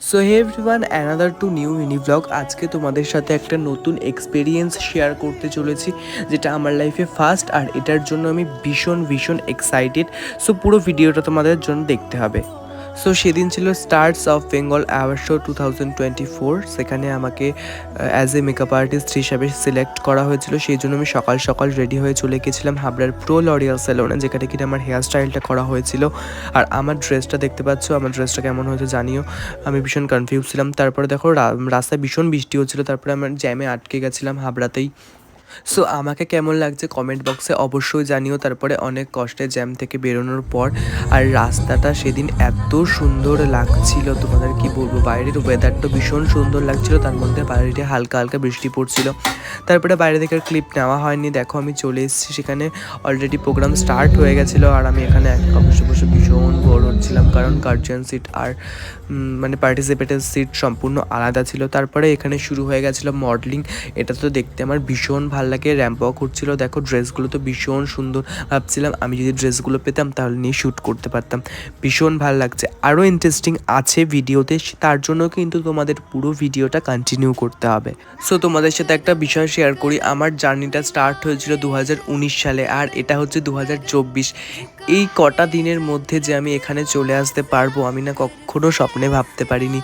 So hey everyone, another to new mini blog. আজকে তোমাদের সাথে একটা নতুন এক্সপিরিয়েন্স শেয়ার করতে চলেছি, যেটা আমার লাইফে ফার্স্ট, আর এটার জন্য আমি ভীষণ ভীষণ এক্সাইটেড। সো পুরো ভিডিওটা তোমাদের জন্য দেখতে হবে। সো সেদিন ছিল stars of Bengal award show 2024। সেখানে আমাকে অ্যাজ এ মেকআপ আর্টিস্ট হিসাবে সিলেক্ট করা হয়েছিল। সেই জন্য আমি সকাল সকাল রেডি হয়ে চলে গেছিলাম হাবড়ার প্রো লরিয়াল সেলুনে, যেখানে কিনা আমার হেয়ার স্টাইলটা করা হয়েছিল। আর আমার ড্রেসটা দেখতে পাচ্ছ, আমার ড্রেসটা কেমন হয়েছে জানিও। আমি ভীষণ কনফিউজ ছিলাম। তারপরে দেখো রাস্তায় ভীষণ বৃষ্টি হচ্ছিলো, তারপরে আমার জ্যামে আটকে গেছিলাম হাবড়াতেই। সো আমাকে কেমন লাগছে কমেন্ট বক্সে অবশ্যই জানিও। তারপরে অনেক কষ্টে জ্যাম থেকে বেরোনোর পর, আর রাস্তাটা সেদিন এত সুন্দর লাগছিল, তোমাদের কি বলবো। বাইরের ওয়েদারটা ভীষণ সুন্দর লাগছিল, তার মধ্যে বাইরে হালকা হালকা বৃষ্টি পড়ছিল। তারপরে বাইরে থেকে ক্লিপ নেওয়া হয়নি। দেখো আমি চলে এসেছি সেখানে, অলরেডি প্রোগ্রাম স্টার্ট হয়ে গেছিলো। আর আমি এখানে একা বসে বসে ভীষণ বোর হচ্ছিলাম, কারণ গার্জিয়ান সিট আর মানে পার্টিসিপেটের সিট সম্পূর্ণ আলাদা ছিল। তারপরে এখানে শুরু হয়ে গেছিলো মডেলিং। এটা তো দেখতে আমার ভীষণ ভালো লাগে। র্যাম্প ওয়াক হচ্ছিলো, দেখো ড্রেসগুলো তো ভীষণ সুন্দর। ভাবছিলাম আমি যদি ড্রেসগুলো পেতাম তাহলে নিয়ে শ্যুট করতে পারতাম। ভীষণ ভালো লাগছে। আরও ইন্টারেস্টিং আছে ভিডিওতে, তার জন্য কিন্তু তোমাদের পুরো ভিডিওটা কন্টিনিউ করতে হবে। সো তোমাদের সাথে একটা বিষয় শেয়ার করি। আমার জার্নিটা স্টার্ট হয়েছিল 2019 সালে, আর এটা হচ্ছে 2024। এই কটা দিনের মধ্যে যে আমি এখানে চলে আসতে পারবো, আমি না কখনো স্বপ্নে ভাবতে পারিনি।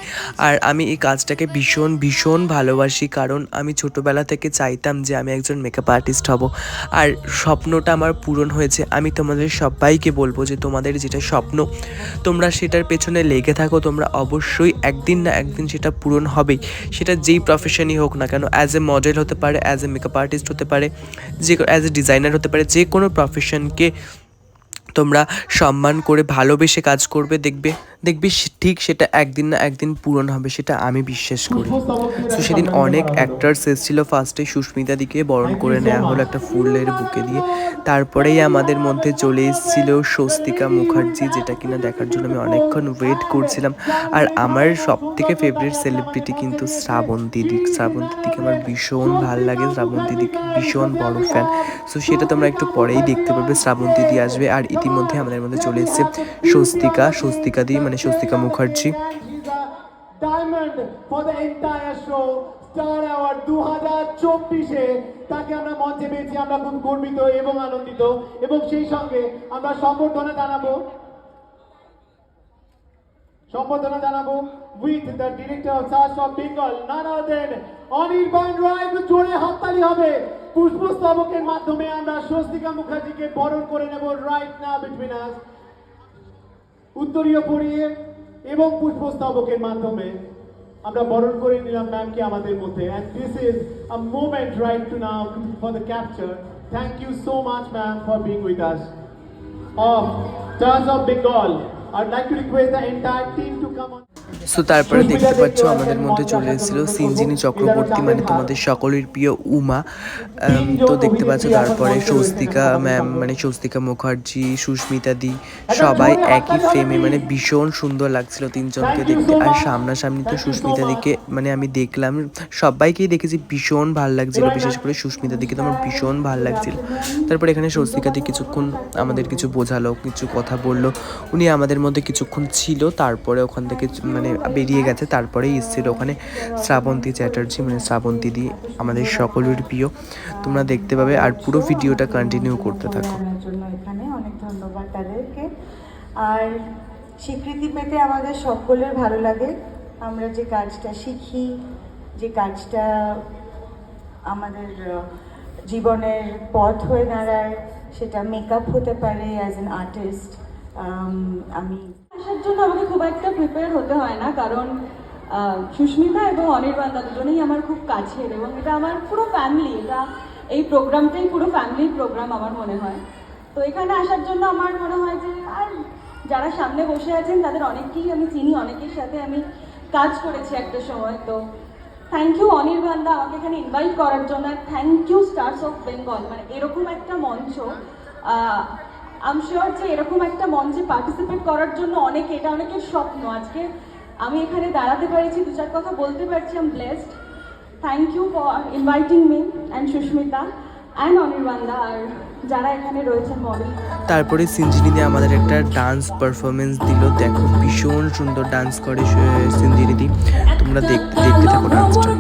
আর আমি এই কাজটাকে ভীষণ ভীষণ ভালোবাসি, কারণ আমি ছোটোবেলা থেকে চাইতাম যে আমি একজন মেকআপ আর্টিস্ট হব। আর স্বপ্নটা আমার পূরণ হয়েছে। আমি তোমাদের সবাইকে বলবো যে তোমাদের যেটা স্বপ্ন, তোমরা সেটার পেছনে লেগে থাকো। তোমরা অবশ্যই একদিন না একদিন সেটা পূরণ হবেই। সেটা যেই প্রফেশনই হোক না কেন, অ্যাজ এ মডেল হতে পারে, অ্যাজ এ মেকআপ আর্টিস্ট হতে পারে, অ্যাজ এ ডিজাইনার হতে পারে। যে কোনো প্রফেশনকে তোমরা সম্মান করে ভালোবেসে কাজ করবে, দেখবে ঠিক সেটা একদিন না একদিন পূরণ হবে, সেটা আমি বিশ্বাস করি। তো সেদিন অনেক অ্যাক্টার্স এসেছিলো। ফার্স্টে সুস্মিতা দিকে বরণ করে নেওয়া হলো একটা ফুলের বুকে দিয়ে। তারপরেই আমাদের মধ্যে চলে এসেছিল স্বস্তিকা মুখার্জি, যেটা কিনা দেখার জন্য আমি অনেকক্ষণ ওয়েট করছিলাম। আর আমার সব থেকে ফেভারিট সেলিব্রিটি কিন্তু শ্রাবন্তী দিকে আমার ভীষণ ভালো লাগে। শ্রাবন্তী দিকে ভীষণ বড় ফ্যান। সো সেটা তোমরা একটু পরেই দেখতে পাবে, শ্রাবন্তী দি আসবে। আর ইতিমধ্যে আমাদের মধ্যে চলে এসেছে স্বস্তিকা দি, মানে Swastika Mukherjee. Diamond for the entire show star award 2024-এ তাকে আমরা মঞ্চে পেয়েছি। আমরা খুব গর্বিত এবং আনন্দিত, এবং সেই সঙ্গে আমরা সম্বর্ধনা জানাবো with the director of stars of Bengal, none other than Anirban Roy. জোরে হাততালি হবে। পুষ্পস্তবকের মাধ্যমে আমরা স্বস্তিকা মুখার্জিকে বরণ করে নেব রাইট নাও বিটুইন আস। উত্তরীয় পরিয়ে এবং পুষ্পস্তবকের মাধ্যমে আমরা বরণ করে নিলাম ম্যামকে আমাদের মধ্যে। and this is a moment right to now for the capture. Thank you so much ma'am for being with us. Of Stars of Bengal, I'd like to request the entire team to come on. So তারপরে দেখতে পাচ্ছ আমাদের মধ্যে চলে এসেছিল সিনজিনি চক্রবর্তী, মানে তোমাদের সকলের প্রিয় উমা। তো দেখতে পাচ্ছ তারপরে স্বস্তিকা ম্যাম, মানে স্বস্তিকা মুখার্জি, সুস্মিতা দি, সবাই একই ফ্রেমে, মানে ভীষণ সুন্দর লাগছিল তিনজনকে দেখতে। আর সামনাসামনি তো সুস্মিতা দিকে মানে আমি দেখলাম, সবাইকেই দেখেছি, ভীষণ ভালো লাগছিল। বিশেষ করে সুস্মিতা দিকে তো আমার ভীষণ ভালো লাগছিল। তারপরে এখানে স্বস্তিকা দি কিছুক্ষণ আমাদের কিছু বোঝালো, কিছু কথা বললো। উনি আমাদের মধ্যে কিছুক্ষণ ছিল, তারপরে ওখান থেকে মানে বেরিয়ে গেছে। তারপরেই এসেছিল ওখানে শ্রাবন্তী চ্যাটার্জি, মানে শ্রাবন্তী দি, আমাদের সকলের প্রিয়। তোমরা দেখতে পাবে, আর পুরো ভিডিওটা কন্টিনিউ করতে থাকো। এখানে অনেক ধন্যবাদ তাদেরকে। আর স্বীকৃতি পেতে আমাদের সকলের ভালো লাগে। আমরা যে কাজটা শিখি, যে কাজটা আমাদের জীবনের পথ হয়ে দাঁড়ায়, সেটা মেকআপ হতে পারে অ্যাজ অ্যান আর্টিস্ট। আমি আসার জন্য আমাকে খুব একটা প্রিপেয়ার হতে হয় না, কারণ সুস্মিতা এবং অনির্বাণ দুজনেই আমার খুব কাছের, এবং এটা আমার পুরো ফ্যামিলি। এই প্রোগ্রামটাই পুরো ফ্যামিলির প্রোগ্রাম আমার মনে হয়। তো এখানে আসার জন্য আমার মনে হয় যে, আর যারা সামনে বসে আছেন তাদের অনেককেই আমি চিনি, অনেকের সাথে আমি কাজ করেছি একটা সময়। তো থ্যাংক ইউ অনির্বাণ দা আমাকে এখানে ইনভাইট করার জন্য। Thank you stars of Bengal, মানে এরকম একটা মঞ্চ, আই এম শিওর যে এরকম একটা মঞ্চে পার্টিসিপেট করার জন্য এটা অনেকের স্বপ্ন। আজকে আমি এখানে দাঁড়াতে পেরেছি, দু চার কথা বলতে পারছি, I am blessed. Thank you for inviting me and Sushmita and Anirban da, আর যারা এখানে রয়েছেন মডেল। তারপরে সিঞ্জিনিদি আমাদের একটা ডান্স পারফরমেন্স দিল। দেখো ভীষণ সুন্দর ডান্স করে সিঞ্জিনিদি, তোমরা দেখতে দেখতে থাকো ডান্সটা।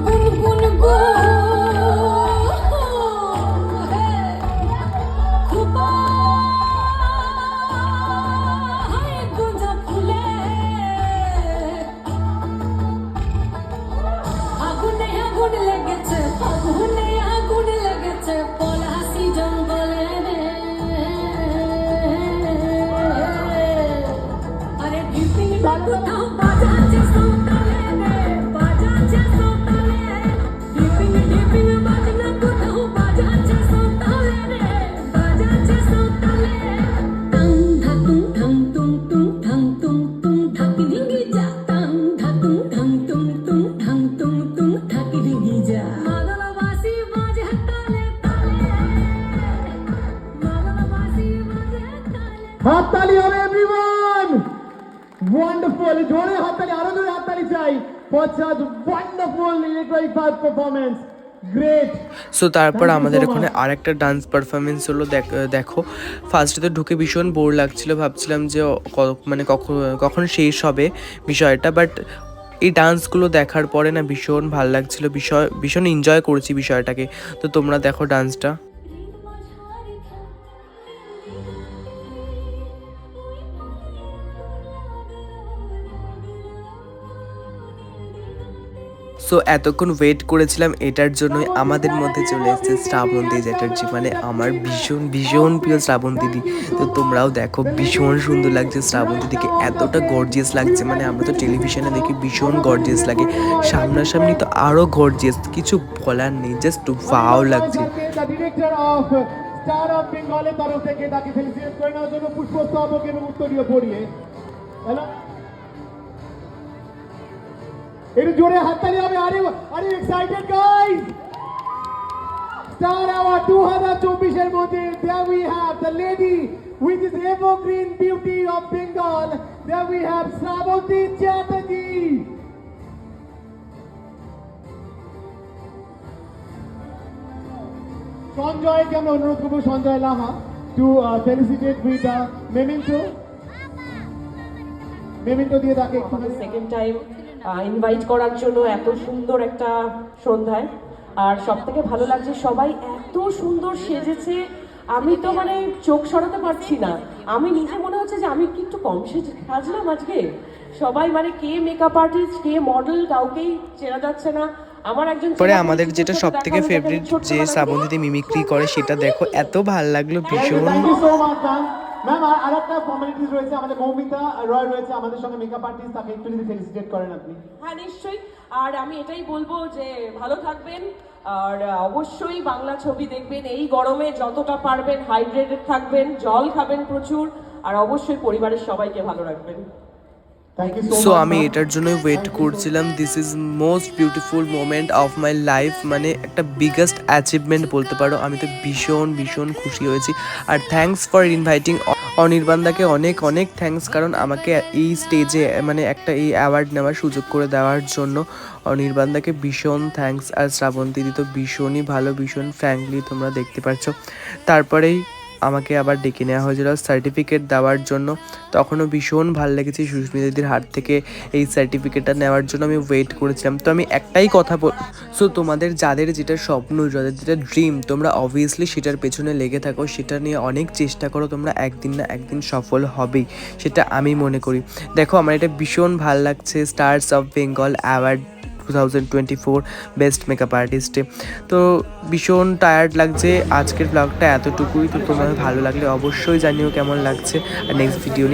হাততালি হবে এভরিওয়ান, ওয়ান্ডারফুল, জোরে হাততালি, আরো জোরে হাততালি চাই for such wonderful electronic performance, great. So তারপর আমাদের এখানে আরেকটা ডান্স পারফরমেন্স হলো। দেখো ফার্স্টে তো ঢুকে ভীষণ বোর লাগছিল, ভাবছিলাম যে মানে কখন শেষ হবে বিষয়টা, বাট এই ডান্সগুলো দেখার পরে না ভীষণ ভালো লাগছিল, ভীষণ এনজয় করেছি বিষয়টাকে। তো তোমরা দেখো ডান্সটা। সো এতক্ষণ ওয়েট করেছিলাম এটার জন্যই, আমাদের মধ্যে চলে এসেছে শ্রাবন্তী চ্যাটার্জি, মানে আমার ভীষণ ভীষণ প্রিয় শ্রাবন্তী দিদি। তো তোমরাও দেখো ভীষণ সুন্দর লাগছে শ্রাবন্তী দিদিকে, এতটা গর্জিয়াস লাগছে, মানে আমরা তো টেলিভিশনে দেখি ভীষণ গর্জিয়াস লাগে, সামনাসামনি তো আরও গর্জিয়াস, কিছু বলার নেই, জাস্ট ওয়াও লাগছে। ডিরেক্টর অফ স্টার অফ বেঙ্গলের তরফ থেকে তাকে ফেলিসিটেট করে নেওয়ার জন্য পুষ্পস্তবক এবং উত্তরীয় পড়িয়ে, হ্যালো একটু জোরে হাততালি হবে। Are you excited guys? Star award 2024 এর মধ্যে there we have the lady with this evergreen beauty of Bengal, there we have Shravati Chatterjee. সঞ্জয়কে আমরা অনুরোধ করবো, Sanjay Laha, to felicitate with memento দিয়ে তাকে সেকেন্ড টাইম ইনভাইট করার জন্য এত সুন্দর একটা সন্ধ্যায়। আর সব থেকে ভালো লাগছে সবাই এত সুন্দর সেজেছে, আমি তো মানে চোখ সরাতে পারছি না, আমি নিজে মনে হচ্ছে যে আমি কি একটু কম সাজলাম আজকে। সবাই মানে কে মেকআপ আর্টিস্ট, কে মডেল, কাউকেই চেনা যাচ্ছে না। আমার একজন পরে আমাদের যেটা সব থেকে ফেভারিট যে শ্রাবন্তী মিমিক্রি করে সেটা দেখো, এত ভালো লাগলো ভীষণ। Thank you so much ma'am. আর একটা ফর্মালিটিস রয়েছে, আমাদের মৌমিতা রয় রয়েছে আমাদের সঙ্গে, মেকআপ আর্টিস্ট, তাকে একটু যদি ফেলিসিটেট করেন আপনি। হ্যাঁ নিশ্চয়ই, আর আমি এটাই বলবো যে ভালো থাকবেন, আর অবশ্যই বাংলা ছবি দেখবেন, এই গরমে যতটা পারবেন হাইড্রেটেড থাকবেন, জল খাবেন প্রচুর, আর অবশ্যই পরিবারের সবাইকে ভালো রাখবেন। সো আমি এটার জন্য ওয়েট করছিলাম। This is most beautiful moment of my life, মানে একটা বিগেস্ট অ্যাচিভমেন্ট বলতে পারো। আমি তো ভীষণ ভীষণ খুশি হয়েছি। আর থ্যাঙ্কস ফর ইনভাইটিং অনির্বাণদাকে, অনেক অনেক থ্যাঙ্কস, কারণ আমাকে এই স্টেজে মানে একটা এই অ্যাওয়ার্ড নেওয়ার সুযোগ করে দেওয়ার জন্য অনির্বাণদাকে ভীষণ থ্যাঙ্কস। আর শ্রাবন্তী দি তো ভীষণই ভালো, ভীষণ ফ্র্যাঙ্কলি, তোমরা দেখতে পাচ্ছ। তারপরেই আমাকে আবার ডেকে নেওয়া হয়েছিল সার্টিফিকেট দেওয়ার জন্য, তখনও ভীষণ ভালো লেগেছে সুস্মিতা দিদির হাত থেকে এই সার্টিফিকেটটা নেওয়ার জন্য আমি ওয়েট করেছিলাম। তো আমি একটাই কথা সো তোমাদের যাদের যেটা স্বপ্ন, যাদের যেটা ড্রিম, তোমরা অবভিয়াসলি সেটার পেছনে লেগে থাকো, সেটা নিয়ে অনেক চেষ্টা করো, তোমরা একদিন না একদিন সফল হবেই, সেটা আমি মনে করি। দেখো আমার এটা ভীষণ ভালো লাগছে, stars of Bengal award 2024 best makeup আর্টিস্টে। তো ভীষণ টায়ার্ড লাগছে, আজকের ব্লগটা এতটুকুই। তো তোমার ভালো লাগলে অবশ্যই জানিও কেমন লাগছে, আর নেক্সট ভিডিও